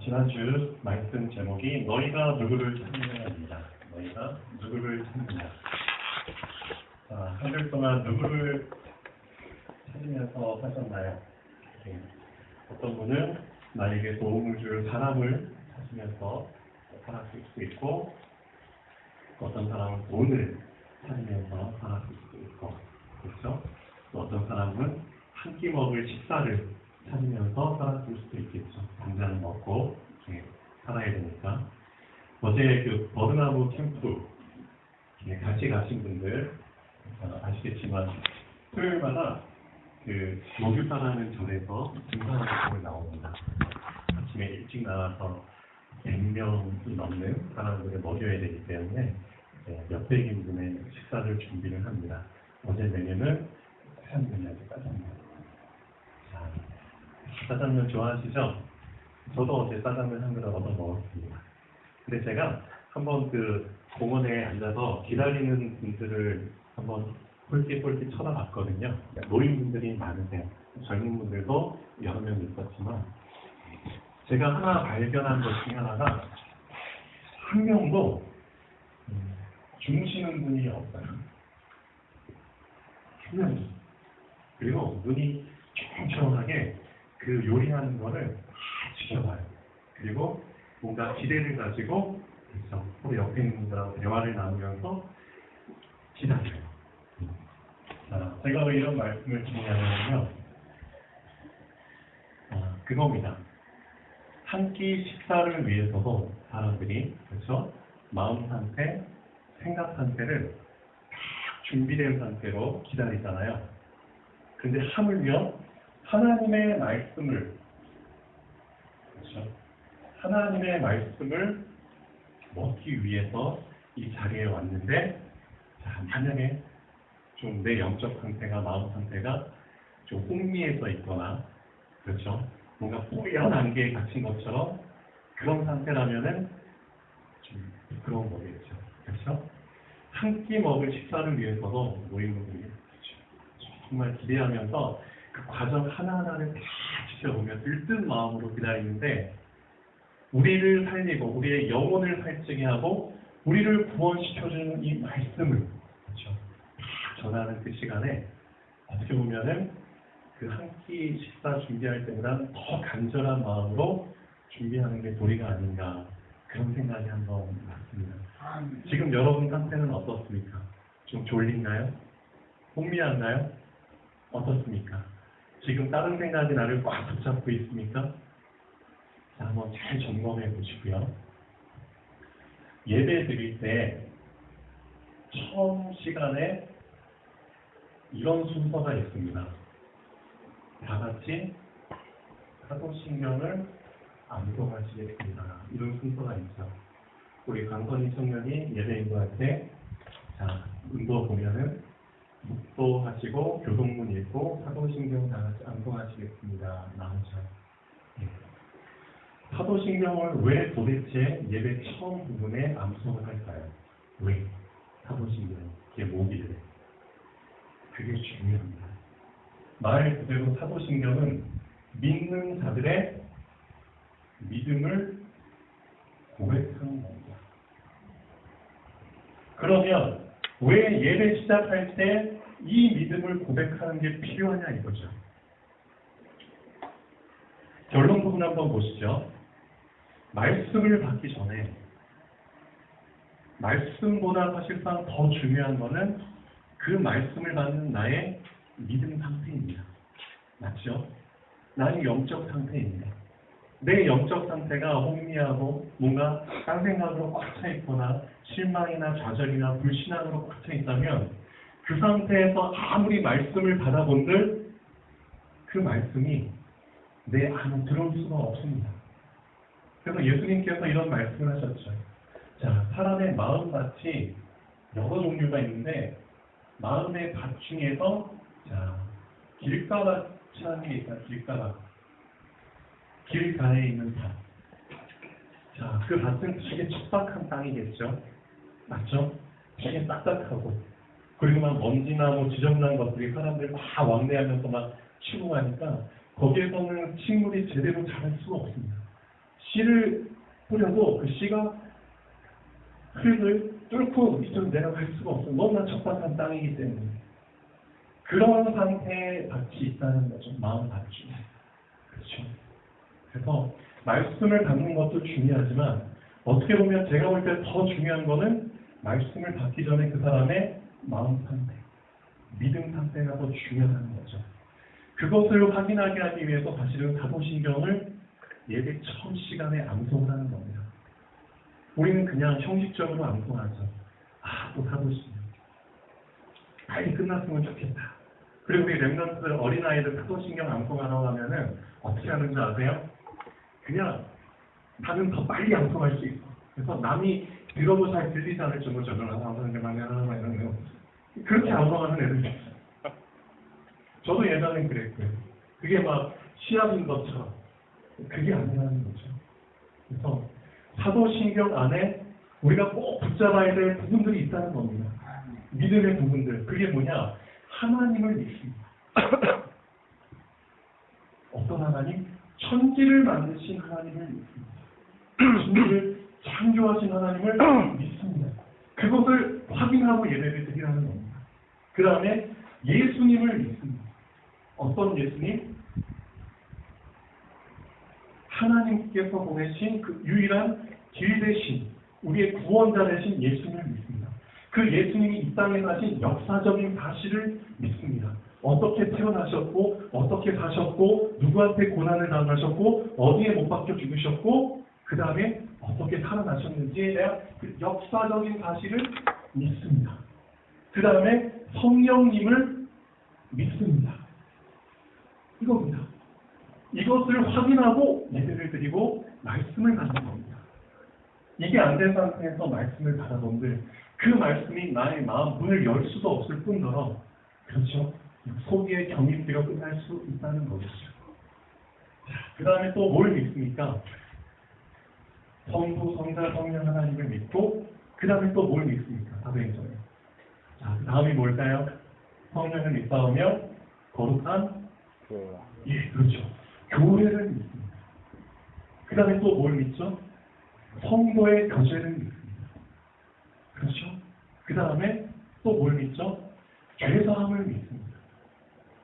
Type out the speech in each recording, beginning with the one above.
지난주 말씀 제목이 너희가 누구를 찾느냐입니다. 너희가 누구를 찾느냐. 한 달 동안 누구를 찾으면서 사셨나요? 어떤 분은 나에게 도움을 줄 사람을 찾으면서 살았을 수도 있고, 어떤 사람은 돈을 찾으면서 살았을 수도 있고, 그렇죠? 또 어떤 사람은 한 끼 먹을 식사를 찾으면서 살았을 수도 있겠죠. 당장 먹고 살아야 되니까. 어제 그 버드나무 캠프 같이 가신 분들 아시겠지만 토요일마다 그 모교사라는 절에서 등산활동을 나옵니다. 아침에 일찍 나와서 100명이 넘는 사람들을 먹여야 되기 때문에 몇백 인분의 식사를 준비를 합니다. 어제 메뉴는 짜장면이었어요. 짜장면 좋아하시죠? 저도 어제 짜장면 한 그릇 얻어 먹었습니다. 근데 제가 한번 그 공원에 앉아서 기다리는 분들을 한번 홀깃홀깃 쳐다봤거든요. 노인분들이 많으세요. 젊은 분들도 여러 명 있었지만, 제가 하나 발견한 것 중에 하나가 한 명도 주무시는 분이 없어요. 한 명도. 그리고 눈이 쫑쫑하게 그 요리하는 거를 다 지켜봐요. 그리고 뭔가 기대를 가지고 그래서 옆에 있는 분들하고 대화를 나누면서 기다려요. 자, 제가 왜 이런 말씀을 드리냐면요, 그겁니다. 한 끼 식사를 위해서도 사람들이, 그렇죠? 마음 상태, 생각 상태를 딱 준비된 상태로 기다리잖아요. 근데 하물며 하나님의 말씀을, 그렇죠? 하나님의 말씀을 먹기 위해서 이 자리에 왔는데, 자, 만약에 좀 내 영적 상태가, 마음 상태가 좀 혼미해서 있거나, 그렇죠? 뭔가 뽀얀 안개에 갇힌 것처럼 그런 상태라면은 좀 부끄러운 거겠죠. 그렇죠? 한 끼 먹을 식사를 위해서도 노인분들이 정말 기대하면서 그 과정 하나하나를 다 지켜보며 들뜬 마음으로 기다리는데, 우리를 살리고 우리의 영혼을 살찌게 하고 우리를 구원시켜주는 이 말씀을, 그렇죠, 다 전하는 그 시간에 어떻게 보면은 그 한 끼 식사 준비할 때보다 더 간절한 마음으로 준비하는 게 도리가 아닌가, 그런 생각이 한번 났습니다. 지금 여러분 상태는 어떻습니까? 좀 졸린가요? 혼미한가요? 어떻습니까? 지금 다른 생각이 나를 꽉 붙잡고 있습니까? 자, 한번 잘 점검해 보시고요. 예배 드릴 때 처음 시간에 이런 순서가 있습니다. 다 같이 사도신경을 암송하시겠습니다. 이런 순서가 있죠. 우리 강선희 청년이 예배 인도할 때, 자, 인도 보면은 묵도하시고 교동문 읽고 사도신경 다 같이 암송하시겠습니다. 나오죠. 사도신경을 왜 도대체 예배 처음 부분에 암송을 할까요? 왜? 사도신경, 그게 뭐길래? 그게 중요합니다. 말 그대로 사도신경은 믿는 자들의 믿음을 고백하는 겁니다. 그러면 왜 예배 시작할 때 이 믿음을 고백하는 게 필요하냐 이거죠. 결론 부분 한번 보시죠. 말씀을 받기 전에, 말씀보다 사실상 더 중요한 것은 그 말씀을 받는 나의 믿음 상태입니다. 맞죠? 나의 영적 상태입니다. 내 영적 상태가 혼미하고 뭔가 딴 생각으로 꽉 차 있거나 실망이나 좌절이나 불신앙으로 꽉 차 있다면, 그 상태에서 아무리 말씀을 받아본들 그 말씀이 내 안에 들어올 수가 없습니다. 그래서 예수님께서 이런 말씀을 하셨죠. 자, 사람의 마음밭이 여러 종류가 있는데, 마음의 밭 중에서, 자, 길가밭이라는 게 있다. 길가밭. 길가에 있는 밭. 자, 그 밭은 되게 척박한 땅이겠죠. 맞죠? 되게 딱딱하고, 그리고 막 먼지나 뭐 지저분한 것들이 사람들 막 왕래하면서 막 치고 가니까 거기에서는 식물이 제대로 자랄 수가 없습니다. 씨를 뿌려도 그 씨가 흙을 뚫고 이쪽 내려갈 수가 없어. 너무나 척박한 땅이기 때문에. 그런 상태에 밭이 있다는 거죠. 마음 밭 중에. 그렇죠. 그래서 말씀을 받는 것도 중요하지만 어떻게 보면 제가 볼 때 더 중요한 거는 말씀을 받기 전에 그 사람의 마음 상태, 믿음 상태가 더 중요한 거죠. 그것을 확인하게 하기 위해서 사실은 사도신경을 예배 처음 시간에 암송을 하는 겁니다. 우리는 그냥 형식적으로 암송하죠. 또 사도신경. 빨리 끝났으면 좋겠다. 그리고 우리 랩런트 어린아이들 사도신경 암송하라고 하면은 어떻게 하는지 아세요? 그냥 나는 더 빨리 암송할 수 있어. 그래서 남이 들어도 잘 들리지 않을 정도로 저절로 암송하는 이런 거. 그렇게 암송하는 애들이 있어요. 저도 예전엔 그랬고요. 그게 막 시합인 것처럼. 그게 아니라는 거죠. 그래서 사도신경 안에 우리가 꼭 붙잡아야 될 부분들이 있다는 겁니다. 믿음의 부분들. 그게 뭐냐? 하나님을 믿습니다. 어떤 하나님? 천지를 만드신 하나님을 믿습니다. 천지를 창조하신 하나님을 믿습니다. 그것을 확인하고 예배를 드리라는 겁니다. 그 다음에 예수님을 믿습니다. 어떤 예수님? 하나님께서 보내신 그 유일한 길 대신 우리의 구원자 되신 예수님을 믿습니다. 그 예수님이 이 땅에 사신 역사적인 사실을 믿습니다. 어떻게 태어나셨고 어떻게 사셨고 누구한테 고난을 당하셨고 어디에 못 박혀 죽으셨고 그 다음에 어떻게 살아나셨는지에 대한 그 역사적인 사실을 믿습니다. 그 다음에 성령님을 믿습니다. 이겁니다. 이것을 확인하고 예배를 드리고 말씀을 받는 겁니다. 이게 안 된 상태에서 말씀을 받아본들 그 말씀이 나의 마음 문을 열 수도 없을 뿐더러 그렇죠. 속에 경입되어 끝날 수 있다는 것이죠. 그 다음에 또 뭘 믿습니까? 성부, 성자, 성령 하나님을 믿고 그 다음에 또 뭘 믿습니까? 사도행전에. 자, 그 다음이 뭘까요? 성령을 믿사오며 거룩한 그렇죠. 교회를 믿습니다. 그 다음에 또 뭘 믿죠? 성도의 교제를 믿습니다. 그렇죠? 그 다음에 또 뭘 믿죠? 죄사함을 믿습니다.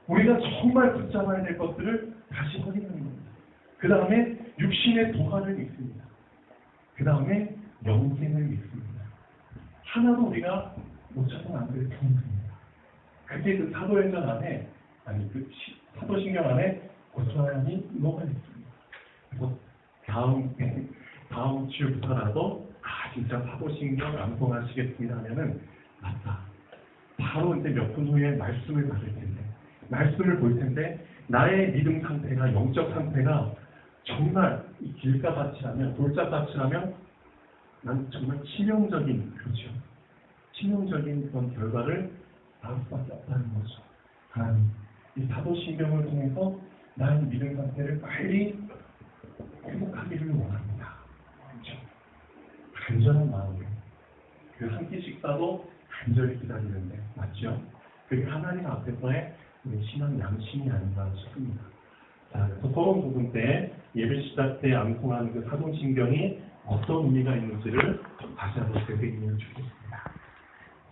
우리가 정말 붙잡아야 될 것들을 다시 확인하는 겁니다. 그 다음에 육신의 도화를 믿습니다. 그 다음에 영생을 믿습니다. 하나도 우리가 못 찾으면 안 될 부분입니다. 그게 그 사도행전 안에 그 사도신경 안에 고스란히 녹아 있습니다. 그래서 다음 주부터라도 진짜 사도신경 암송하시겠습니다 하면은 맞다. 바로 이제 몇 분 후에 말씀을 받을 텐데 말씀을 볼 텐데 나의 믿음 상태가 영적 상태가 정말 이 길가밭이라면 돌짝밭이라면 난 정말 치명적인 그렇죠. 치명적인 그런 결과를 낳을 수밖에 없다는 거죠. 하나님 이 사도신경을 통해서 나의 믿음 상태를 빨리 회복하기를 원합니다. 그렇죠. 간절한 마음으로 그 한 끼 식사도 간절히 기다리는데 맞죠? 그게 하나님 앞에서의 우리 신앙 양심이 아닌가 싶습니다. 자, 그래서 토론 부분 때 예배 시작 때 암송하는 그 사도신경이 어떤 의미가 있는지를 다시 한번 되새기면 좋겠습니다.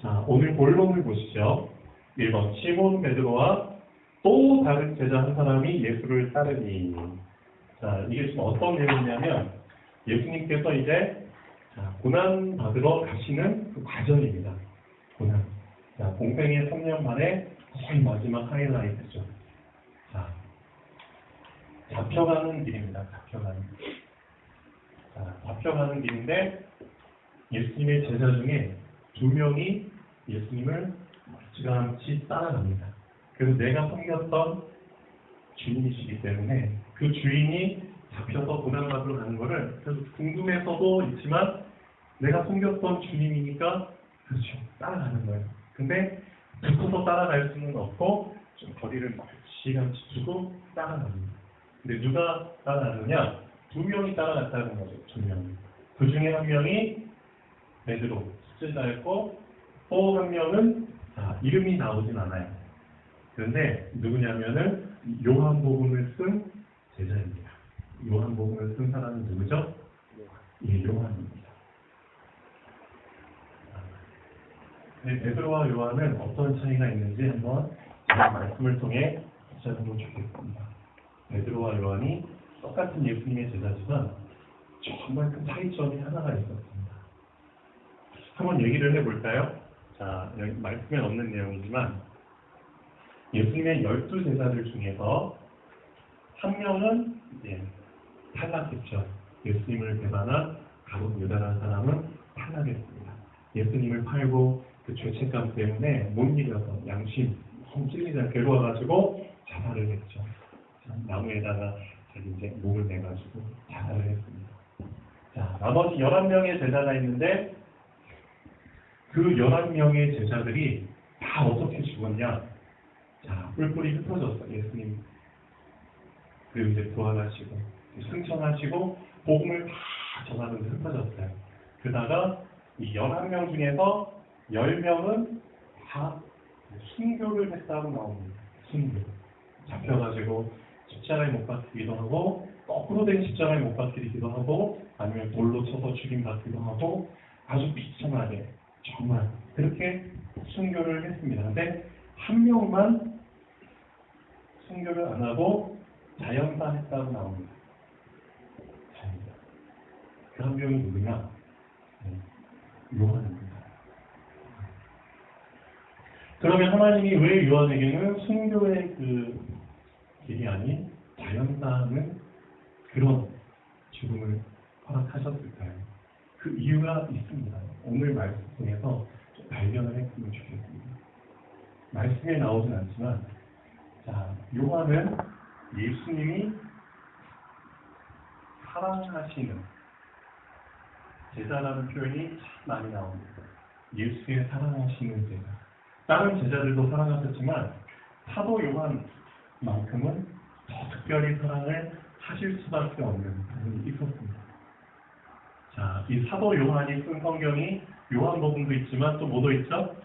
자, 오늘 본론을 보시죠. 1번 시몬 베드로와 또 다른 제자 한 사람이 예수를 따르니. 자, 이게 지금 어떤 내용이냐면 예수님께서 이제 고난 받으러 가시는 그 과정입니다. 고난. 자, 공생의 3년 만에 거의 마지막 하이라이트죠. 자, 잡혀가는 길입니다. 잡혀가는 길인데 예수님의 제자 중에 2명이 예수님을 멀찌감치 따라갑니다. 그래서 내가 섬겼던 주인이시기 때문에 그 주인이 잡혀서 고난받으러 가는 것을 그래서 궁금해서도 있지만 내가 섬겼던 주님이니까 그렇죠. 따라가는 거예요. 근데 붙어서 따라갈 수는 없고 좀 거리를 멀찌감치 두고 따라갑니다. 근데 누가 따라가느냐? 2명이 따라갔다는 거죠. 2명이. 그 중에 한 명이 베드로, 수제자였고 또 한 명은 이름이 나오진 않아요. 그런데 누구냐면은 요한복음을 쓴 제자입니다. 요한복음을 쓴 사람은 누구죠? 예, 요한입니다. 네, 베드로와 요한은 어떤 차이가 있는지 한번 제가 말씀을 통해 찾아보면 좋겠습니다. 베드로와 요한이 똑같은 예수님의 제자지만 정말 큰 차이점이 하나가 있었습니다. 한번 얘기를 해볼까요? 자, 여기 말씀에 없는 내용이지만 예수님의 12제자들 중에서 한 명은 탈락했죠. 예수님을 배반한 가룟 유다라는 사람은 탈락했습니다. 예수님을 팔고 그 죄책감 때문에 못 이겨서 양심 찔리자 괴로워가지고 자살을 했죠. 나무에다가 자기 이제 몸을 내가지고 자살을 했습니다. 자, 나머지 11명의 제자가 있는데 그 11명의 제자들이 다 어떻게 죽었냐? 자, 뿔뿔이 흩어졌어요. 예수님 그리고 이제 부활하시고 승천하시고 복음을 다 전하는데 흩어졌어요. 그러다가 이 11명 중에서 10명은 다 순교를 했다고 나옵니다. 순교. 잡혀가지고 십자가에 못 박히기도 하고 거꾸로 된 십자가에 못 박히기도 하고 아니면 돌로 쳐서 죽임받기도 하고 아주 비참하게 정말 그렇게 순교를 했습니다. 근데 한 명만 순교를 안 하고 자연사했다고 나옵니다. 그 한 명이 누구냐? 요한입니다. 그러면 하나님이 왜 요한에게는 순교의 그 길이 아닌 자연사하는 그런 죽음을 허락하셨을까요? 그 이유가 있습니다. 오늘 말씀 통해서 좀 발견을 했으면 좋겠습니다. 말씀에 나오진 않지만 자, 요한은 예수님이 사랑하시는 제자라는 표현이 참 많이 나옵니다. 예수의 사랑하시는 제자. 다른 제자들도 사랑하셨지만 사도 요한만큼은 더 특별히 사랑을 하실 수밖에 없는 부분이 있었습니다. 자, 이 사도 요한이 쓴 성경이 요한복음도 있지만 또 뭐도 있죠?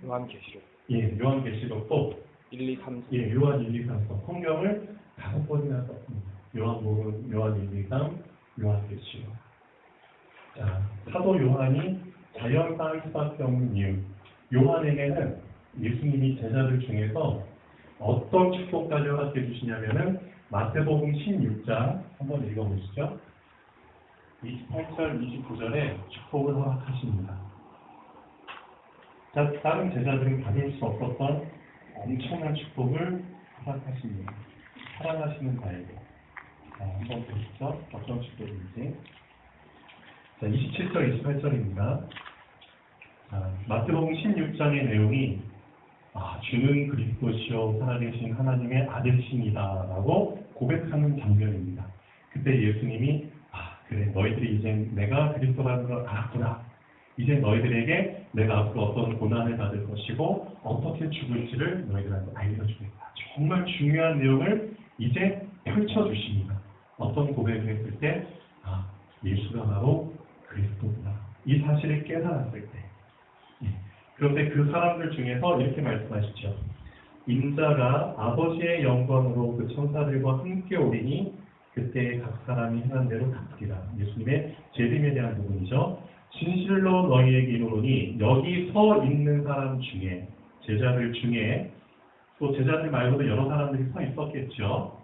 요한계시록. 예, 요한계시록도 1, 2, 3, 4. 예, 요한 1, 2, 3, 4 성경을 5번이나 썼습니다. 요한복음, 요한 1, 2, 3, 요한계시록. 자, 사도 요한이 자연사할 수밖에 없는 이유. 요한에게는 예수님이 제자들 중에서 어떤 축복까지 허락해 주시냐면은 마태복음 16장 한번 읽어보시죠. 28절, 29절에 축복을 허락하십니다. 자, 다른 제자들은 받을 수 없었던 엄청난 축복을 허락하십니다. 사랑하시는 자에게. 자, 한번 보시죠. 어떤 축복인지. 자, 27절, 28절입니다. 자, 마태복음 16장의 내용이 주는 그리스도시요 살아계신 하나님의 아들이십니다 라고 고백하는 장면입니다. 그때 예수님이 그래 너희들이 이제 내가 그리스도라는 걸 알았구나. 이제 너희들에게 내가 앞으로 어떤 고난을 받을 것이고 어떻게 죽을지를 너희들한테 알려주겠다. 정말 중요한 내용을 이제 펼쳐주십니다. 어떤 고백을 했을 때 예수가 바로 그리스도구나. 이 사실을 깨달았을 때. 그런데 그 사람들 중에서 이렇게 말씀하시죠. 인자가 아버지의 영광으로 그 천사들과 함께 오리니 그때 각 사람이 행한 대로 갚으리라. 예수님의 재림에 대한 부분이죠. 진실로 너희에게 이르노니 여기 서 있는 사람 중에 제자들 중에 또 제자들 말고도 여러 사람들이 서 있었겠죠.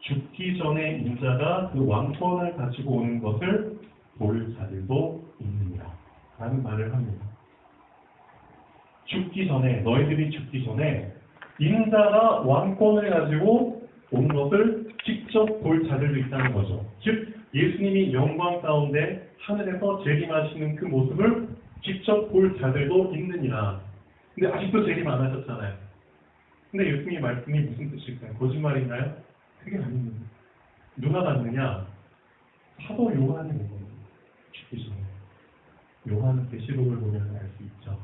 죽기 전에 인자가 그 왕권을 가지고 오는 것을 볼 자들도 있느니라 라는 말을 합니다. 죽기 전에 너희들이 죽기 전에 인자가 왕권을 가지고 온 것을 직접 볼 자들도 있다는 거죠. 즉 예수님이 영광 가운데 하늘에서 재림하시는 그 모습을 직접 볼 자들도 있느니라. 근데 아직도 재림 안 하셨잖아요. 근데 예수님의 말씀이 무슨 뜻일까요? 거짓말인가요? 그게 아닙니다. 누가 봤느냐? 사도 요한이 본 겁니다. 죽기 전에. 요한 계시록을 보면 알 수 있죠.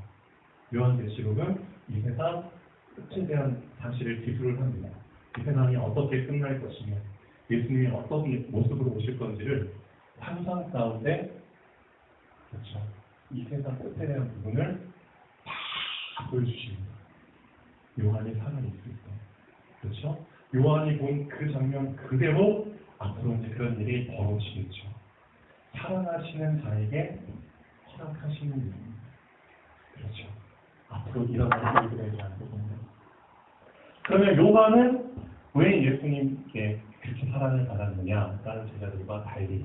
요한 계시록은 이 세상 끝에 대한 사실을 기술을 합니다. 이 세상이 어떻게 끝날 것이며 예수님이 어떤 모습으로 오실 건지를 환상 가운데 그렇죠. 이 세상 끝에 대한 부분을 다 보여주십니다. 요한이 살아있을 때. 그렇죠? 요한이 본 그 장면 그대로 앞으로 이제 그런 일이 벌어지겠죠. 사랑하시는 자에게 허락하시는 일입니다. 그렇죠. 앞으로 일어날 일들에 대한 부분입니다. 그러면 요한은 왜 예수님께 그렇게 사랑을 받았느냐? 다른 제자들과 달리.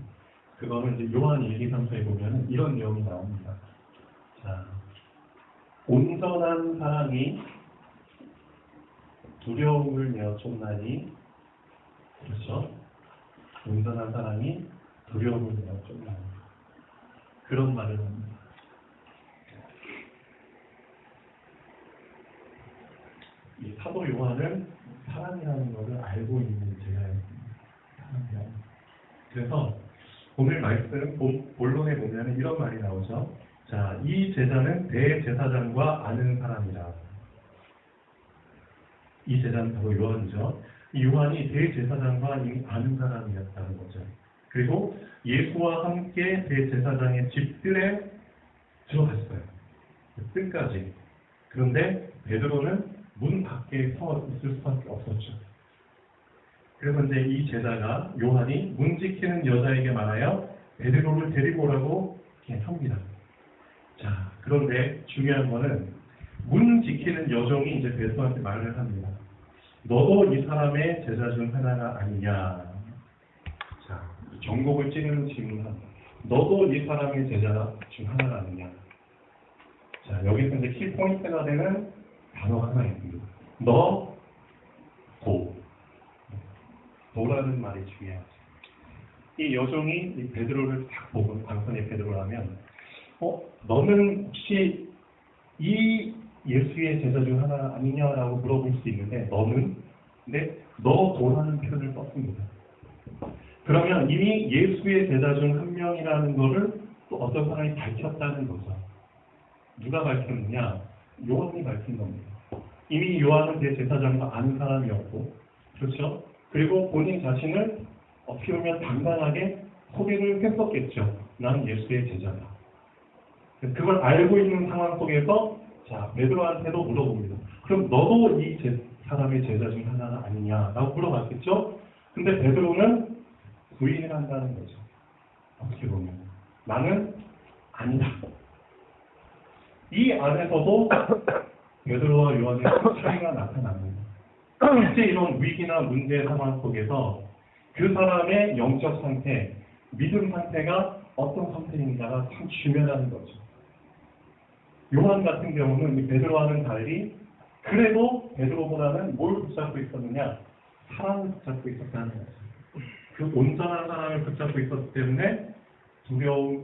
그거는 이제 요한 1, 2, 3서에 보면 이런 내용이 나옵니다. 자, 온전한 사랑이 두려움을 내어 쫓나니, 그렇죠? 온전한 사랑이 두려움을 내어 쫓나니. 그런 말을 합니다. 이 사도 요한은 사랑이라는 것을 알고 있는 제자였습니다. 사랑이라는. 그래서 오늘 말씀 본론에 보면 이런 말이 나오죠. 자, 이 제자는 대제사장과 아는 사람이라. 이 제자는 바로 요한이죠. 이 요한이 대제사장과 이미 아는 사람이었다는 거죠. 그리고 예수와 함께 대제사장의 집들에 들어갔어요. 그 뜰까지. 그런데 베드로는 문 밖에 서 있을 수밖에 없었죠. 그래서 이제 이 제자가 요한이 문 지키는 여자에게 말하여 베드로를 데리고 오라고 이렇게 합니다. 자, 그런데 중요한 거는 문 지키는 여종이 이제 베드로한테 말을 합니다. 너도 이 사람의 제자 중 하나가 아니냐. 자, 정곡을 찌르는 질문합니다. 너도 이 사람의 제자 중 하나가 아니냐. 자, 여기서 이제 키 포인트가 되는 단어 하나 있습니다. 너, 도. 도라는 말이 중요하죠. 이 여종이 이 베드로를 딱 보고 당선의 베드로라면, 너는 혹시 이 예수의 제자 중 하나 아니냐라고 물어볼 수 있는데, 너는? 근데 너 도라는 표현을 썼습니다. 그러면 이미 예수의 제자 중 한 명이라는 것을 또 어떤 사람이 밝혔다는 거죠. 누가 밝혔느냐? 요한이 밝힌 겁니다. 이미 요한은 대제사장과 아는 사람이었고, 그렇죠? 그리고 본인 자신을 어떻게 보면 당당하게 소개를 했었겠죠. 나는 예수의 제자다. 그걸 알고 있는 상황 속에서 자, 베드로한테도 물어봅니다. 그럼 너도 이 사람의 제자 중 하나가 아니냐라고 물어봤겠죠? 근데 베드로는 부인을 한다는 거죠. 어떻게 보면 나는 아니다. 이 안에서도 베드로와 요한의 차이가 나타납니다. 실제 이런 위기나 문제 상황 속에서 그 사람의 영적 상태, 믿음 상태가 어떤 상태인가가 참 중요하다는 거죠. 요한 같은 경우는 베드로와는 달리 그래도 베드로보다는 뭘 붙잡고 있었느냐? 사랑을 붙잡고 있었다는 거죠. 그 온전한 사랑을 붙잡고 있었기 때문에 두려움이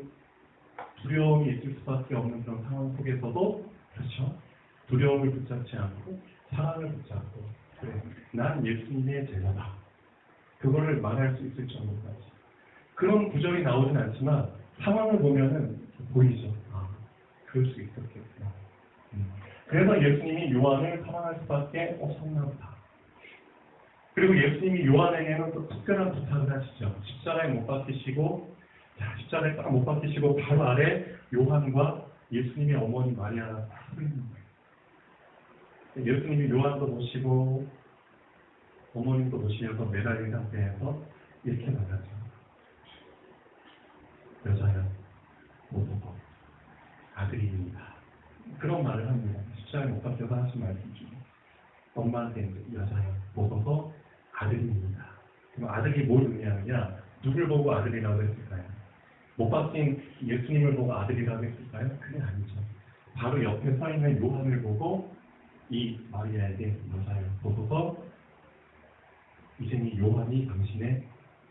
있을 수밖에 없는 그런 상황 속에서도 그렇죠. 두려움을 붙잡지 않고 사랑을 붙잡고 그래, 난 예수님의 제자다. 그거를 말할 수 있을 정도까지. 그런 구절이 나오진 않지만 상황을 보면은 보이죠. 아, 그럴 수 있었겠구나. 그래서 예수님이 요한을 사랑할 수밖에 없었나 보다. 그리고 예수님이 요한에게는 또 특별한 부탁을 하시죠. 십자가에 못 박히시고, 자, 십자가에 딱 못 박히시고 바로 아래 요한과 예수님의 어머니 마리아가 딱 서 있는 거예요. 예수님이 요한도 모시고 어머님도 모시면서 매달린 상태에서 이렇게 말하죠. 여자야, 보소서 아들입니다. 그런 말을 합니다. 십자가에 못 박혀서 하신 말씀 중에 엄마한테 여자야, 보소서 아들입니다. 그럼 아들이 뭘 의미하느냐? 누굴 보고 아들이라고 했을까요? 못 박힌 예수님을 보고 아들이라고 했을까요? 그게 아니죠. 바로 옆에 서 있는 요한을 보고 이 마리아에게 여자여 보소서 이제는 이 요한이 당신의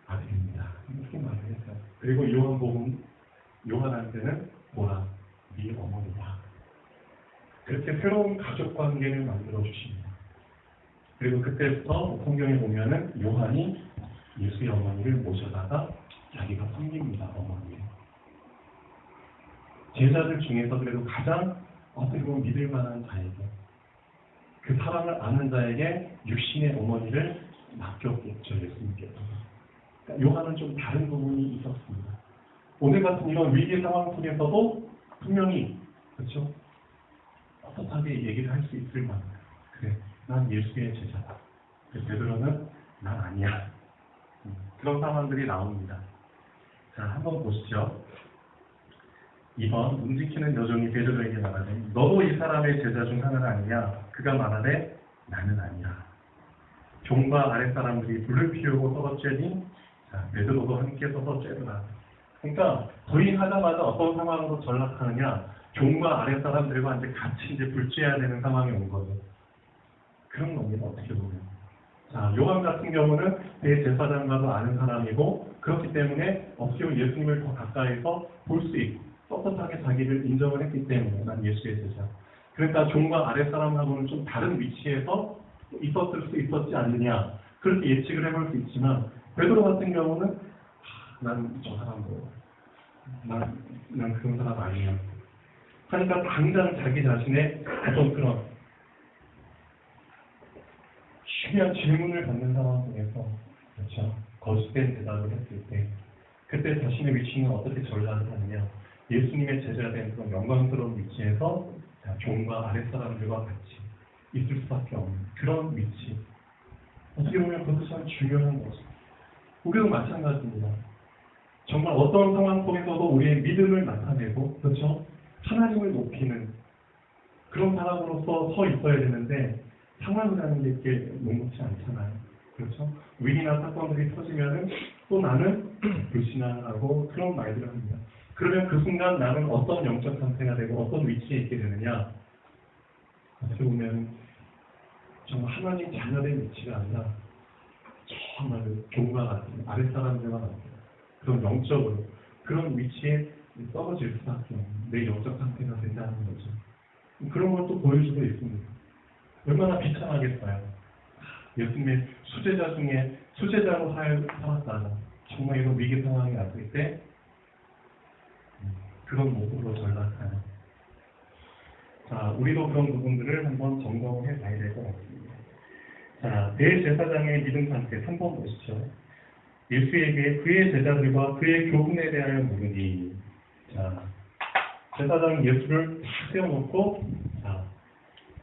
아들입니다. 이렇게 말을 했어요. 그리고 요한한테는 보라, 네 어머니다. 그렇게 새로운 가족 관계를 만들어 주십니다. 그리고 그때부터 성경에 보면은 요한이 예수의 어머니를 모셔다가 자기가 섬깁니다. 어머니를. 제자들 중에서 그래도 가장 어떻게 보면 믿을 만한 자에게 그 사랑을 아는 자에게 육신의 어머니를 맡겼겠죠. 예수님께서. 그러니까 요한은 좀 다른 부분이 있었습니다. 오늘 같은 이런 위기 상황 속에서도 분명히 그렇죠? 떳떳하게 얘기를 할 수 있을 만한 그래, 난 예수의 제자다. 베드로는 난 아니야. 그런 상황들이 나옵니다. 자, 한번 보시죠. 2번 움직이는 여종이 베드로에게 말하되 너도 이 사람의 제자 중 하나가 아니냐? 그가 말하되 나는 아니야. 종과 아랫사람들이 불을 피우고 서로 쬐니 자, 베드로도 함께 서서 쬐더라. 그러니까 부인하자마자 어떤 상황으로 전락하느냐? 종과 아랫사람들과 이제 같이 이제 불 쬐야 되는 상황이 온 거죠. 그런 겁니다. 어떻게 보면. 자, 요한 같은 경우는 대제사장과도 아는 사람이고 그렇기 때문에 어떻게 보면 예수님을 더 가까이서 볼 수 있고 떳떳하게 자기를 인정을 했기 때문에 난 예수의 제자. 그러니까 종과 아랫사람하고는 좀 다른 위치에서 있었을 수 있었지 않느냐 그렇게 예측을 해볼 수 있지만 베드로 같은 경우는 난 저 사람 뭐야 난 그런 사람 아니야 하니까 당장 자기 자신의 어떤 그런 중요한 질문을 받는 상황 속에서 그렇죠 거짓된 대답을 했을 때 그때 자신의 위치는 어떻게 전락을 하느냐 예수님의 제자된 그런 영광스러운 위치에서 종과 아랫사람들과 같이 있을 수밖에 없는 그런 위치. 어떻게 보면 그것도 참 중요한 거죠. 우리도 마찬가지입니다. 정말 어떤 상황 속에서도 우리의 믿음을 나타내고 그렇죠? 하나님을 높이는 그런 사람으로서 서 있어야 되는데 상황이라는 게 이렇게 녹록지 않잖아요. 그렇죠? 위기나 사건들이 터지면은 또 나는 불신앙하고 그런 말들을 합니다. 그러면 그 순간 나는 어떤 영적 상태가 되고 어떤 위치에 있게 되느냐? 어떻게 보면 정말 하나님 자녀된 위치가 아니라 정말 종과 같은 아랫사람들과 같은 그런 영적으로 그런 위치에 떨어질 수밖에 없는 내 영적 상태가 된다는 거죠. 그런 걸 또 보여주고 있습니다. 얼마나 비참하겠어요. 예수님의 수제자 중에 수제자로 살았다가 정말 이런 위기 상황이 왔을 때 그런 모습으로 전락하는 자, 우리도 그런 부분들을 한번 점검해 봐야 될 것 같습니다. 자, 대제사장의 믿음 상태 3번 보시죠. 예수에게 그의 제자들과 그의 교훈에 대하여 물으니 자, 제사장은 예수를 다 세워놓고 자,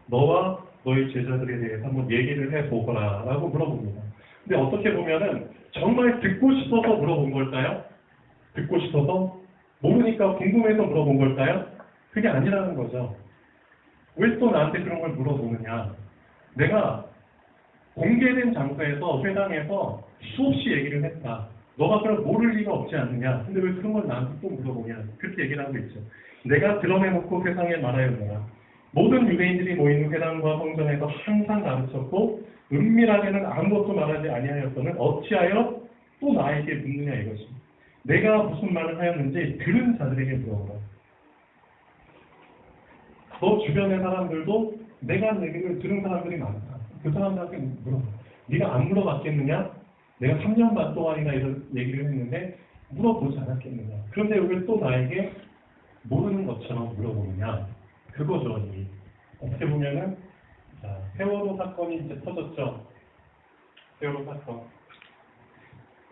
너와 너희 제자들에 대해서 한번 얘기를 해보거라 라고 물어봅니다. 근데 어떻게 보면은 정말 듣고 싶어서 물어본 걸까요? 듣고 싶어서? 모르니까 궁금해서 물어본 걸까요? 그게 아니라는 거죠. 왜 또 나한테 그런 걸 물어보느냐? 내가 공개된 장소에서 회당에서 수없이 얘기를 했다. 너가 그럼 모를 리가 없지 않느냐? 근데 왜 그런 걸 나한테 또 물어보냐? 그렇게 얘기를 하고 있죠. 내가 드러내놓고 세상에 말하였노라. 모든 유대인들이 모이는 회당과 성전에서 항상 가르쳤고 은밀하게는 아무것도 말하지 아니하였거늘 어찌하여 또 나에게 묻느냐 이것입니다. 내가 무슨 말을 하였는지 들은 자들에게 물어보라. 너 주변의 사람들도 내가 한 얘기를 들은 사람들이 많다. 그 사람들한테 물어봐. 네가 안 물어봤겠느냐? 내가 3년 반 동안이나 이런 얘기를 했는데 물어보지 않았겠느냐? 그런데 왜 또 나에게 모르는 것처럼 물어보느냐? 그거죠. 이 어떻게 보면은 자, 세월호 사건이 이제 터졌죠. 세월호 사건.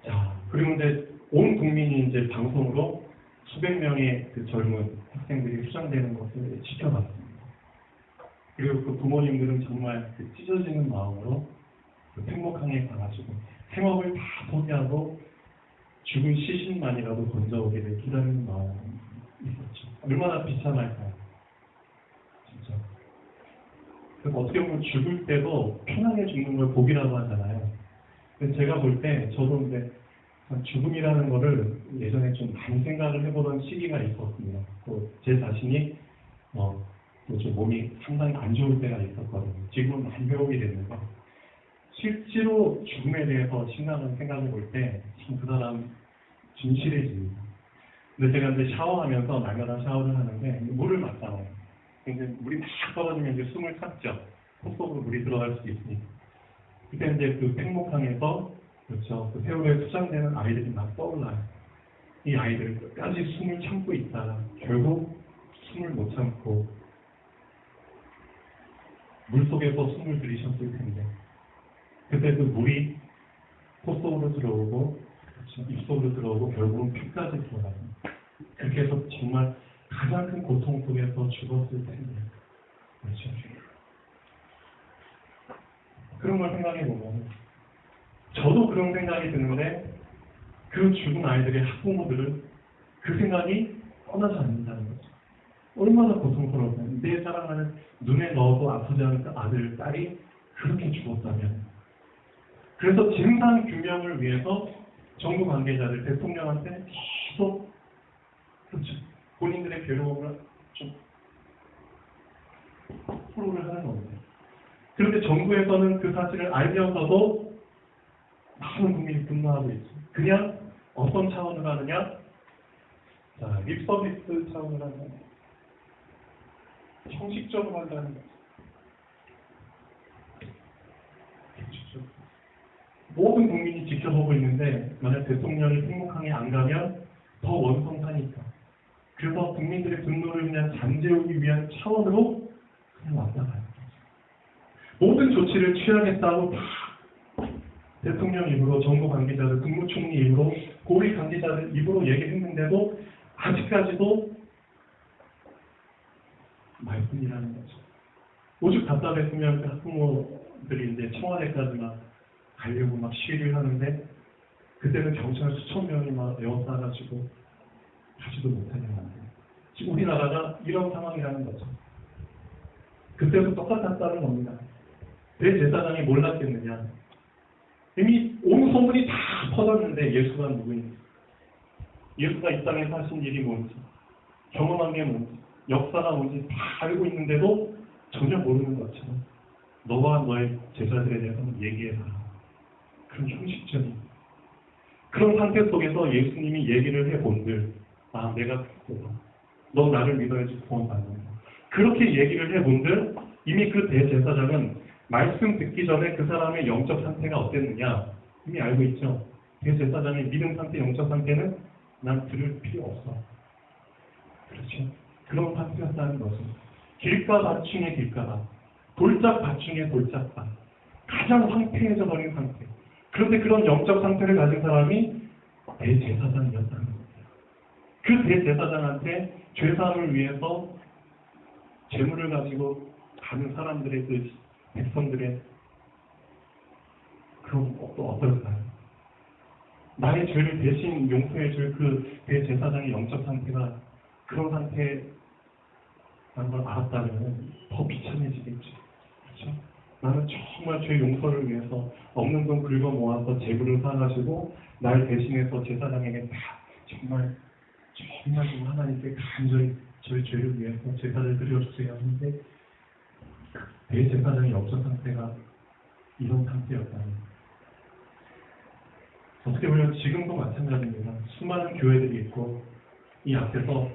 자, 그리고 이제 온 국민이 이제 방송으로 수백 명의 그 젊은 학생들이 수장되는 것을 지켜봤습니다. 그리고 그 부모님들은 정말 그 찢어지는 마음으로 그 행복하게 가가지고 생업을 다 포기하고 죽은 시신만이라도 건져오기를 기다리는 마음이 있었죠. 얼마나 비참할까요? 진짜. 그래서 어떻게 보면 죽을 때도 편하게 죽는 걸 복이라고 하잖아요. 근데 제가 볼 때 저도 근데 죽음이라는 거를 예전에 좀 많이 생각을 해보던 시기가 있었습니다. 또 제 자신이 또 좀 몸이 상당히 안 좋을 때가 있었거든요. 지금은 많이 회복이 됐는데 실제로 죽음에 대해서 신나는 생각을 볼 때 참 그 사람 진실해집니다. 근데 제가 이제 샤워하면서 날마다 샤워를 하는데 물을 맞잖아요. 근데 물이 막 떨어지면 이제 숨을 찾죠. 코 속으로 물이 들어갈 수 있으니까. 그때 이제 그 팽목항에서 그렇죠. 그 세월에 수장되는 아이들이 막 떠올라요. 이 아이들 끝까지 숨을 참고 있다가 결국 숨을 못 참고 물속에서 숨을 들이셨을 텐데 그때 그 물이 코 속으로 들어오고 그렇죠. 입속으로 들어오고 결국은 피까지 들어가요. 그렇게 해서 정말 가장 큰 고통 속에서 죽었을 텐데 그렇죠. 그런 걸 생각해 보면 저도 그런 생각이 드는데 그 죽은 아이들의 학부모들은 그 생각이 떠나지 않는다는 거죠. 얼마나 고통스러울까요? 내 사랑하는 눈에 넣어도 아프지 않은 그 아들, 딸이 그렇게 죽었다면. 그래서 진상 규명을 위해서 정부 관계자들, 대통령한테 계속 그렇죠. 본인들의 괴로움을 좀 토로를 하는 겁니다. 그런데 정부에서는 그 사실을 알면서도 많은 국민이 분노하고 있죠. 그냥 어떤 차원으로 하느냐? 자, 립서비스 차원으로 하느냐? 형식적으로 한다는 거죠. 형식적으로. 모든 국민이 지켜보고 있는데 만약 대통령이 행복하게 안 가면 더 원성사니까. 그래서 국민들의 분노를 그냥 잠재우기 위한 차원으로 그냥 왔다 가요. 모든 조치를 취하겠다고 다 대통령 입으로, 정부 관계자들, 국무총리 입으로, 고위 관계자들 입으로 얘기했는데도 아직까지도 말뿐이라는 거죠. 오죽 답답했으면 그 학부모들이 이제 청와대까지 막 가려고 막 시위를 하는데 그때는 경찰 수천 명이 막 에워싸가지고 가지도 못하게 만들어요. 지금 우리나라가 이런 상황이라는 거죠. 그때도 똑같았다는 겁니다. 대제사장이 몰랐겠느냐. 이미 온 소문이 다 퍼졌는데 예수가 누구인지, 예수가 이 땅에서 하신 일이 뭔지, 경험한 게 뭔지, 역사가 뭔지 다 알고 있는데도 전혀 모르는 것처럼 너와 너의 제자들에 대해서는 얘기해라. 그런 형식적인 그런 상태 속에서 예수님이 얘기를 해본들, 아 내가 그거다. 너 나를 믿어야지 구원받는다. 그렇게 얘기를 해본들 이미 그 대제사장은 말씀 듣기 전에 그 사람의 영적 상태가 어땠느냐 이미 알고 있죠. 대제사장의 믿음 상태, 영적 상태는 난 들을 필요 없어. 그렇죠. 그런 상태였다는 것은 길가밭 중의 길가밭, 돌짝밭 중의 돌짝밭, 가장 황폐해져 버린 상태. 그런데 그런 영적 상태를 가진 사람이 대제사장이었다는 겁니다. 그 대제사장한테 죄사함을 위해서 재물을 가지고 가는 사람들의 그 백성들의 그런 또 어떨까요? 나의 죄를 대신 용서해 줄 그 대제사장의 영적 상태가 그런 상태라는 걸 알았다면 더 비참해지겠죠. 그렇죠? 나는 정말 죄 용서를 위해서 없는 돈 긁어 모아서 재물을 사가지고 날 대신해서 제사장에게 다 정말 좀 하나님께 간절히 저희 죄를 위해서 제사를 드려주세요 하는데 대제사장의 영적 상태가 이런 상태였다면 어떻게 보면 지금도 마찬가지입니다. 수많은 교회들이 있고 이 앞에서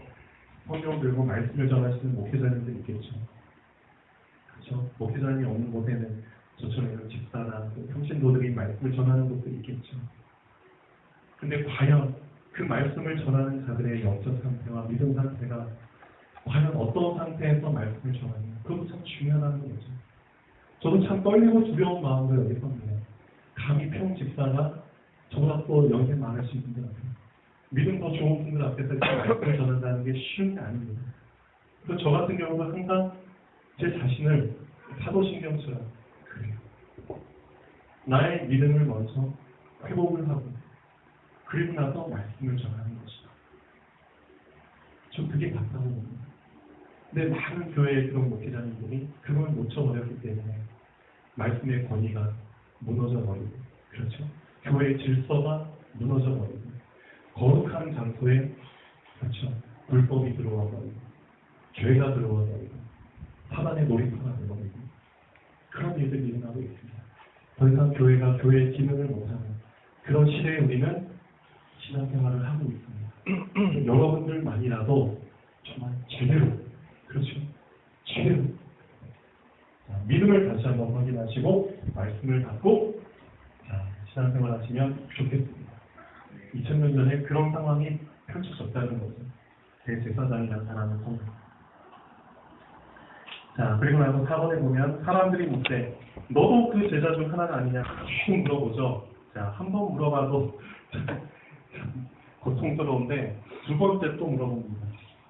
성경 들고 말씀을 전하시는 목회자님들 있겠죠. 그렇죠? 목회자님이 없는 곳에는 저처럼 집사나 평신도들이 말씀을 전하는 곳도 있겠죠. 근데 과연 그 말씀을 전하는 자들의 영적 상태와 믿음 상태가 과연 어떤 상태에서 말씀을 전하느냐 그것도 참 중요하다는 거죠. 저도 참 떨리고 두려운 마음으로 여기 섭니다. 감히 평 집사가 저보다 또 연세 많으신 분들 앞에 믿음 더 좋은 분들 앞에서 이렇게 말씀을 전한다는 게 쉬운 게 아닙니다. 그래서 저 같은 경우는 항상 제 자신을 사도신경처럼 그래요. 나의 믿음을 먼저 회복을 하고 그리고 나서 말씀을 전하는 것이다. 저 그게 맞다고 봅니다. 근데 많은 교회의 그런 목회자님들이 그걸 놓쳐버렸기 때문에 말씀의 권위가 무너져 버리고 그렇죠? 교회의 질서가 무너져 버리고 거룩한 장소에 그렇죠? 불법이 들어와 버리고 죄가 들어와 버리고 사단의 놀이터가 되어버리고 그런 일들이 일어나고 있습니다. 더 이상 교회가 교회의 기능을 못하는 그런 시대에 우리는 신앙생활을 하고 있습니다. 여러분들만이라도 정말 제대로 그렇죠? 제대로 믿음을 다시 한번 확인하시고 말씀을 갖고 신앙생활 하시면 좋겠습니다. 2000년 전에 그런 상황이 펼쳐졌다는 거죠. 대제사장이 나타나는 성경. 자, 그리고 나서 4번에 보면 사람들이 묻되 너도 그 제자 중 하나가 아니냐 쭉 물어보죠. 자, 한 번 물어봐도 고통스러운데 두 번째 또 물어봅니다.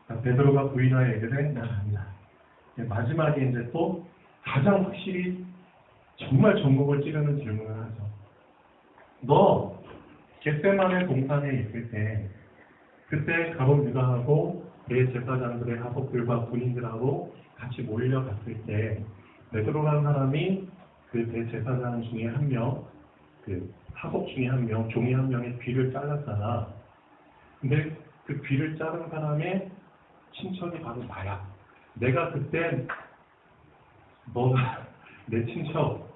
자, 베드로가 부인하여 이르되 난 아니다. 마지막에 이제 또 가장 확실히 정말 전곡을 찌르는 질문을 하죠. 너 겟세마네 동산에 있을 때 그때 가롯 유다하고 대제사장들의 하복들과 군인들하고 같이 몰려갔을 때 베드로라는 사람이 그 대제사장 중에 한 명, 그 하복 중에 한 명, 종이 한 명의 귀를 잘랐잖아. 근데 그 귀를 자른 사람의 친척이 바로 나야. 내가 그때 너가 내 친척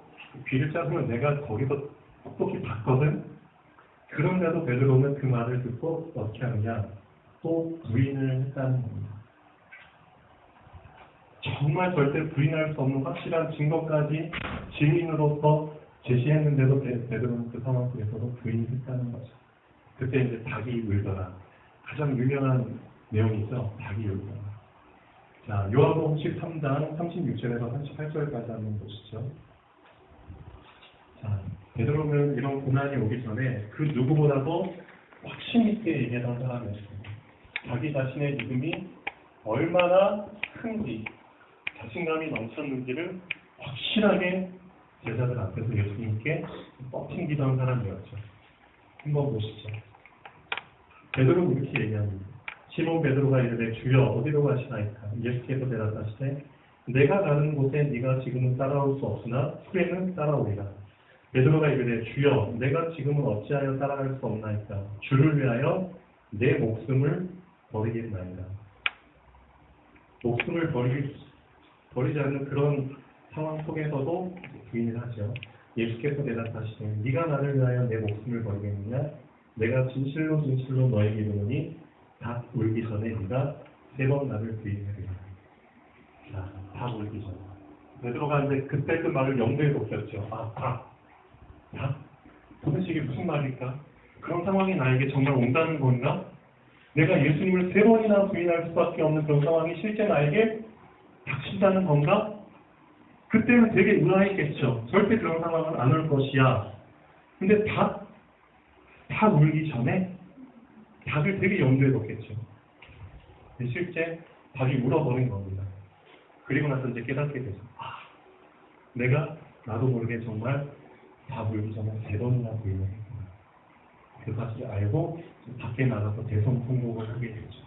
귀를 자르면 내가 거기서 똑똑히 봤거든. 그런데도 베드로는 그 말을 듣고 어떻게 하느냐? 또 부인을 했다는 겁니다. 정말 절대 부인할 수 없는 확실한 증거까지 증인으로서 제시했는데도 베드로는 그 상황 속에서도 부인했다는 거죠. 그때 이제 닭이 울더라. 가장 유명한 내용이죠. 닭이 울더라. 자, 요한복음 13장 36절에서 38절까지 한번 보시죠. 자, 베드로는 이런 고난이 오기 전에 그 누구보다도 확신 있게 얘기하던 사람이었습니다. 자기 자신의 믿음이 얼마나 큰지, 자신감이 넘쳤는지를 확실하게 제자들 앞에서 예수님께 뻗팅기던 사람이었죠. 한번 보시죠. 베드로는 이렇게 얘기합니다. 시몬 베드로가 이르되 주여 어디로 가시나이까? 예수께서 대답하시되 내가 가는 곳에 네가 지금은 따라올 수 없으나 후에는 따라오리라. 베드로가 이르되 주여 내가 지금은 어찌하여 따라갈 수 없나이까? 주를 위하여 내 목숨을 버리겠나이다. 목숨을 버리지 않는 그런 상황 속에서도 부인을 하죠. 예수께서 대답하시되 네가 나를 위하여 내 목숨을 버리겠느냐? 내가 진실로 진실로 너에게 이르노니 닭 울기 전에 네가 3번 나를 부인하리라. 자, 닭 울기 전. 베드로가 이제 그때 그 말을 염두에 뒀겠죠. 닭? 도대체 이게 무슨 말일까? 그런 상황이 나에게 정말 온다는 건가? 내가 예수님을 3번이나 부인할 수밖에 없는 그런 상황이 실제 나에게 닥친다는 건가? 그때는 되게 의아했겠죠. 절대 그런 상황은 안 올 것이야. 근데 닭 울기 전에 닭을 되게 염두에 뒀겠죠. 실제 닭이 울어버린 겁니다. 그리고 나서 이제 깨닫게 되죠. 내가 나도 모르게 정말 닭 울기 전에 3번이나 부인을 했구나. 그 사실을 알고 밖에 나가서 대성통곡을 하게 되죠.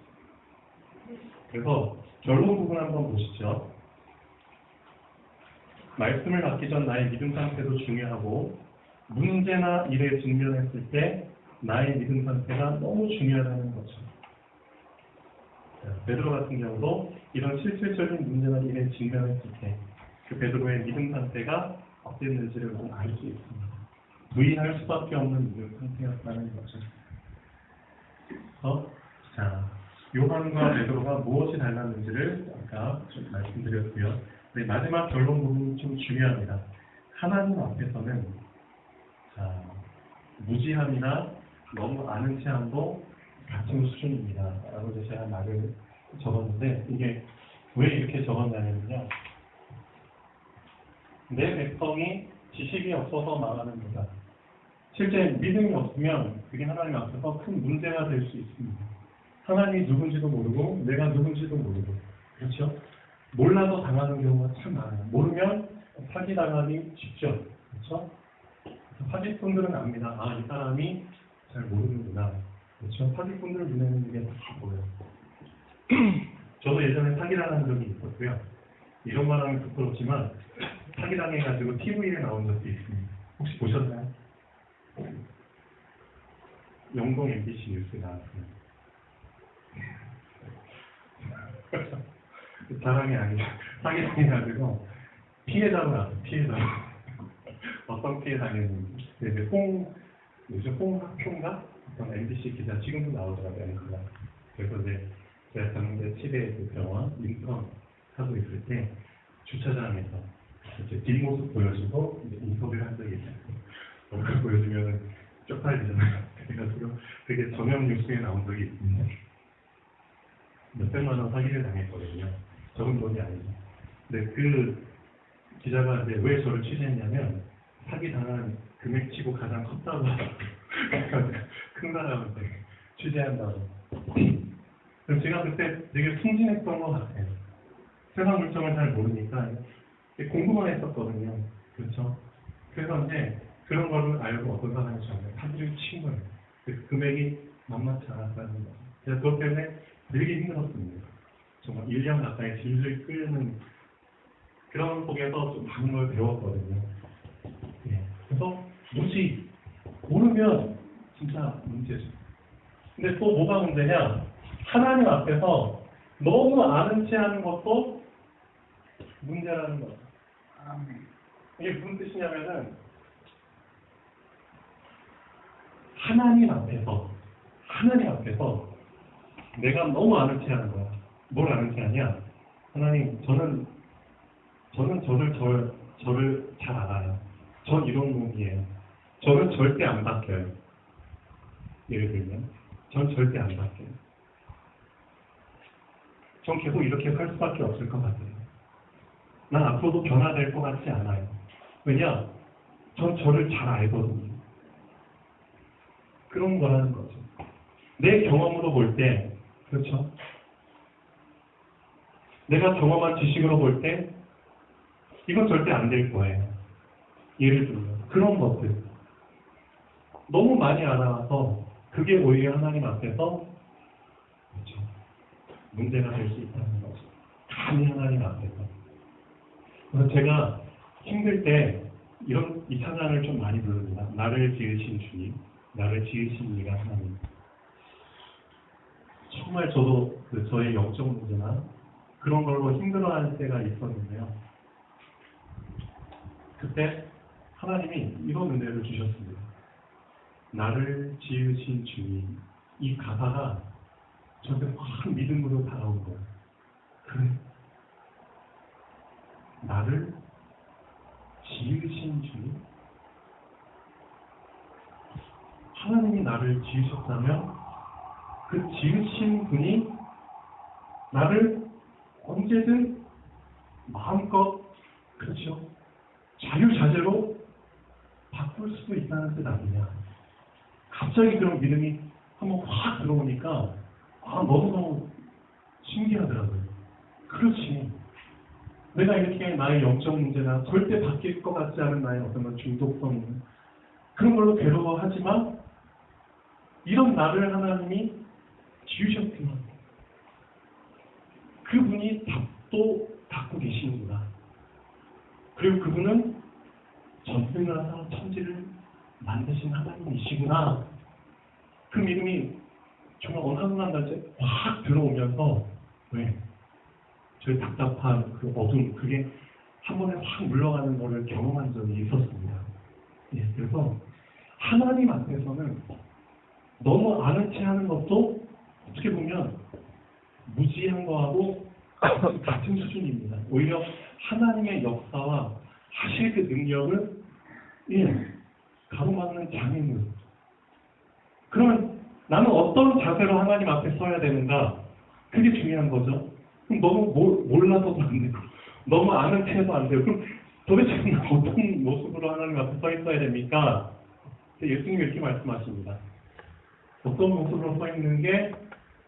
그래서 결론 부분 한번 보시죠. 말씀을 받기 전 나의 믿음 상태도 중요하고 문제나 일에 직면했을 때 나의 믿음 상태가 너무 중요하다는 거죠. 베드로 같은 경우도 이런 실질적인 문제나 일에 직면했을 때 그 베드로의 믿음 상태가 어땠는지를 우리는 알 수 있습니다. 부인할 수밖에 없는 믿음 상태였다는 거죠. 자, 요한과 베드로가 무엇이 달랐는지를 아까 좀 말씀드렸고요. 네, 마지막 결론 부분이 좀 중요합니다. 하나님 앞에서는 무지함이나 너무 아는 체함도 같은 수준입니다. 라고 제가 말을 적었는데 이게 왜 이렇게 적었냐면요. 내 백성이 지식이 없어서 망하는구나. 실제 믿음이 없으면 그게 하나님 앞에서 큰 문제가 될 수 있습니다. 하나님이 누군지도 모르고 내가 누군지도 모르고 그렇죠? 몰라서 당하는 경우가 참 많아요. 모르면 사기당하기 쉽죠. 그렇죠? 사기꾼들은 압니다. 이 사람이 잘 모르는구나. 그렇죠? 사기꾼들 눈에는 이게 다 보여요. 저도 예전에 사기당한 적이 있었고요. 이런 말 하면 부끄럽지만 사기당해가지고 TV에 나온 적도 있습니다. 혹시 보셨나요? 영동 MBC 뉴스에 나왔어요. 자랑이 아니라 사기당해가지고 피해자로 나왔어요. 피해자로. 어떤 피해 당했는지. 이제 요즘 홍학표인가? 어떤 MBC 기자 지금도 나오더라고요. 앵커가. 그래서 이제 제가 가는데 치대 그 병원 인턴 하고 있을 때 주차장에서 이제 뒷모습 보여주고 이제 인터뷰를 한 적이 있어요. 얼굴 보여주면 쪽팔리잖아요. 그래가지고 그게 저녁 뉴스에 나온 적이 있습니다. 몇백만 원 사기를 당했거든요. 적은 돈이 아니죠. 근데 그 기자가 이제 왜 저를 취재했냐면 사기 당한 금액치고 가장 컸다고 큰 사람한테 취재한다고. 그래서 제가 그때 되게 순진했던 것 같아요. 세상 물정을 잘 모르니까 궁금만 했었거든요. 그렇죠? 그래서 이제 그런 거를 알고 어떤 사람이 저한테 사기를 친 거예요. 그 금액이 만만치 않았다는 거죠. 그래서 그것 때문에 되게 힘들었습니다. 정말 1년 가까이 질질 끌는 그런 속에서 좀 많은 걸 배웠거든요. 예. 그래서 무지 모르면 진짜 문제죠. 근데 또 뭐가 문제냐? 하나님 앞에서 너무 아는 체 하는 것도 문제라는 거죠. 이게 무슨 뜻이냐면은 하나님 앞에서 내가 너무 아는 체 하는 거야. 뭘 아는 체 하냐? 하나님, 저는 저를 잘 알아요. 전 이런 놈이에요. 저는 절대 안 바뀌어요. 예를 들면, 전 절대 안 바뀌어요. 전 계속 이렇게 살 수밖에 없을 것 같아요. 난 앞으로도 변화될 것 같지 않아요. 왜냐? 전 저를 잘 알거든요. 그런 거라는 거죠. 내 경험으로 볼 때, 그렇죠? 내가 경험한 지식으로 볼 때, 이건 절대 안 될 거예요. 예를 들면, 그런 것들. 너무 많이 알아와서, 그게 오히려 하나님 앞에서, 그렇죠? 문제가 될 수 있다는 거죠. 감히 하나님 앞에서. 그래서 제가 힘들 때, 이 찬양을 좀 많이 부릅니다. 나를 지으신 주님, 나를 지으신 이가 하나님. 정말 저도 저의 영적 문제나 그런 걸로 힘들어하는 때가 있었는데요. 그때 하나님이 이런 은혜를 주셨습니다. 나를 지으신 주님. 이 가사가 저한테 확 믿음으로 다가온 거예요. 그래. 나를 지으신 주님? 하나님이 나를 지으셨다면 그 지으신 분이 나를 언제든 마음껏, 그렇죠? 자유자재로 바꿀 수도 있다는 뜻 아니냐. 갑자기 그런 믿음이 한번 확 들어오니까 너무너무 신기하더라고요. 그렇지. 내가 이렇게 나의 영적 문제나 절대 바뀔 것 같지 않은 나의 어떤 중독성 그런 걸로 괴로워하지만 이런 나를 하나님이 지으셨구나. 그분이 답도 닫고 계시는구나. 그리고 그분은 전능하사 천지를 만드신 하나님이시구나. 그 믿음이 정말 어느 한순간에 확 들어오면서 왜? 저의 답답한 그 어둠 그게 한 번에 확 물러가는 것을 경험한 적이 있었습니다. 예, 그래서 하나님 앞에서는 너무 아는 체 하는 것도 어떻게 보면 무지한 거하고 같은 수준입니다. 오히려 하나님의 역사와 하실 그 능력을 가로막는 장애물. 그러면 나는 어떤 자세로 하나님 앞에 서야 되는가? 그게 중요한 거죠. 그럼 너무 몰라서도 안 되고 너무 아는 체도 안 되고 그럼 도대체 어떤 모습으로 하나님 앞에 서 있어야 됩니까? 예수님이 이렇게 말씀하십니다. 어떤 모습으로 서 있는 게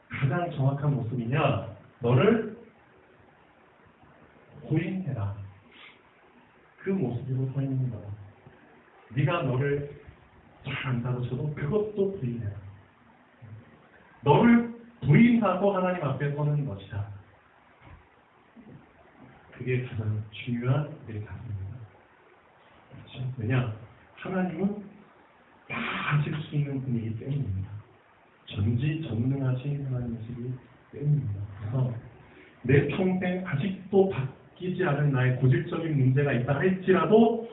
가장 정확한 모습이냐? 너를 부인해라. 그 모습으로 서 있는 거야. 네가 너를 잘 안다고 쳐도 그것도 부인해라. 너를 부인하고 하나님 앞에 서는 것이다. 그게 가장 중요한 일이 같습니다. 그렇죠? 왜냐? 하나님은 다 하실 수 있는 분이기 때문입니다. 전지전능하신 하나님이시기 때문입니다. 그래서 내 평생 아직도 바뀌지 않은 나의 고질적인 문제가 있다 할지라도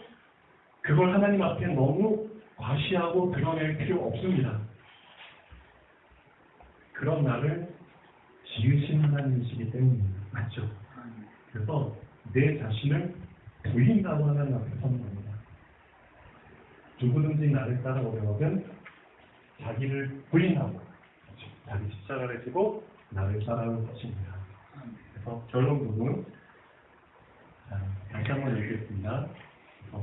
그걸 하나님 앞에 너무 과시하고 드러낼 필요 없습니다. 그런 나를 지으신 하나님이시기 때문입니다. 맞죠? 그래서 내 자신을 부인하고 하나님 앞에 서는 겁니다. 누구든지 나를 따라오려면 자기를 부인하고 자기 십자가를 지고 나를 따라올 것입니다. 그래서 결론 부분 다시 한번 얘기했습니다.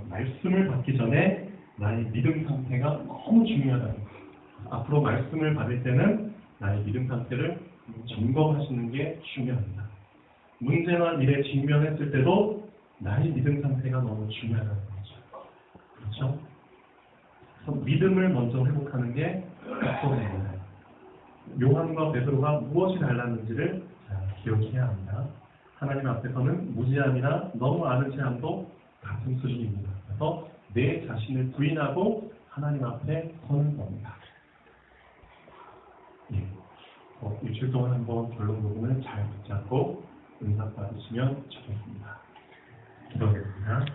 말씀을 받기 전에 나의 믿음 상태가 너무 중요하다는 것. 앞으로 말씀을 받을 때는 나의 믿음 상태를 점검하시는 게 중요합니다. 문제나 일에 직면했을 때도 나의 믿음 상태가 너무 중요하다는 거죠. 그렇죠? 그래서 믿음을 먼저 회복하는 게 앞서입니다. 요한과 베드로가 무엇이 달랐는지를 기억해야 합니다. 하나님 앞에서는 무지함이나 너무 아는 체 함도 같은 수준입니다. 그래서 내 자신을 부인하고 하나님 앞에 서는 겁니다. 예. 일주일 동안 한번 결론 부분을 잘 붙잡고 응답받으시면 좋겠습니다. 기도하겠습니다.